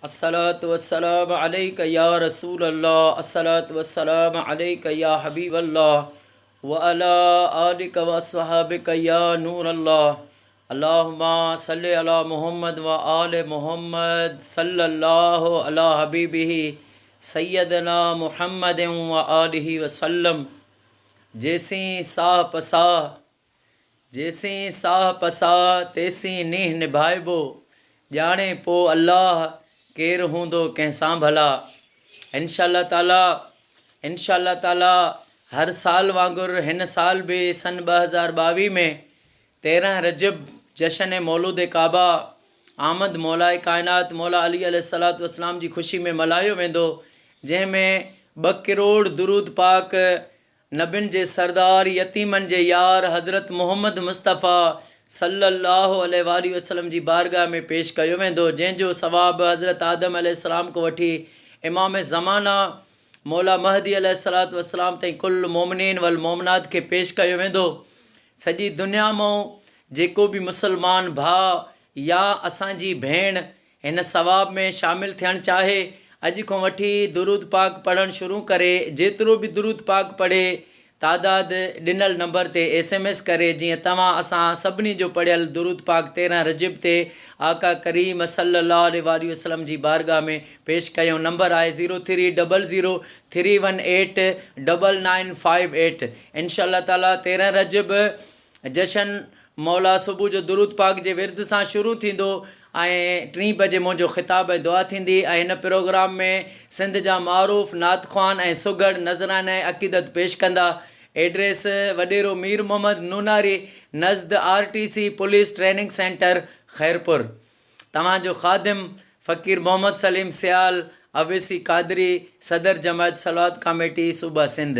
अस्सलातु वस्सलामु अलैका या रसूल अल्लाह, अस्सलातु वस्सलामु अलैका या हबीब अल्लाह, व अला आलिका व अस्हाबिका या नूर अल्लाह। अल्लाहुम्मा सल्लि अला मुहम्मद व आले मुहम्मद सल्लल्लाहु अला हबीबिही सैयदना मुहम्मद व आलिहि वसल्लम। जैसी साह पसा तेसी नीह निभाइबो, जाने पो अल्लाह केर हूंदो कंहिंसां भला। इंशाअल्लाह ताला हर साल वांगुरु हिन साल भी सन 2022 में 13 रजब जशन मौलूद काबा आमद मौलाए कायनात मौला अली अलैहिस्सलातु वस्सलाम जी ख़ुशी में मल्हायो वेंदो, जंहिंमें 2 करोड़ दुरूद पाक नबियुनि जे सरदार यतीमनि जे यार हज़रत मुहम्मद मुस्तफ़ा सल्लल्लाहु अलैहि वसल्लम जी बारगाह में पेश कयो वेंदो, जंहिंजो सवाब हज़रत आदम अलैहिस्सलाम को वठी इमाम ज़माना मौला महदी अलैहिस्सलातु वस्सलाम ताईं कुल मोमिनीन वल मोमिनात खे पेश कयो वेंदो। सॼी दुनिया मां जेको भी मुसलमान भाउ या असांजी भेण हिन सवाब में शामिल थियणु चाहे, अॼु खां वठी दुरूद पाक पढ़णु शुरू करे जेतिरो भी दुरूद पाक पढ़े तादाद ॾिनल नंबर ते SMS करे, जीअं तव्हां असां सभिनी जो पढ़ियल दुरूद पाक 13 रजब ते आका करीम सल्लल्लाहु अलैहि वसल्लम जी बारगाह में पेश कयूं। नंबर आहे 0300318958। इंशाअल्लाह ताला 13 रजब जशन मौला सुबुह जो दुरूद पाक जे विर्द सां शुरू थींदो ऐं 3 बजे मुंहिंजो ख़िताब ऐं दुआ थींदी। ऐं हिन प्रोग्राम में सिंध जा मारूफ़ नात ख़्वान ऐं सुगड़ नज़राना ऐं अक़ीदत पेश कंदा। एड्रेस वॾेरो मीर मोहम्मद नूनारी नज़द RTC police training centre Khairpur. तव्हांजो ख़ादिम फ़कीर मोहम्मद सलीम सियाल अवेसी कादरी, सदर जमायत सलावत कमेटी सूबा सिंध।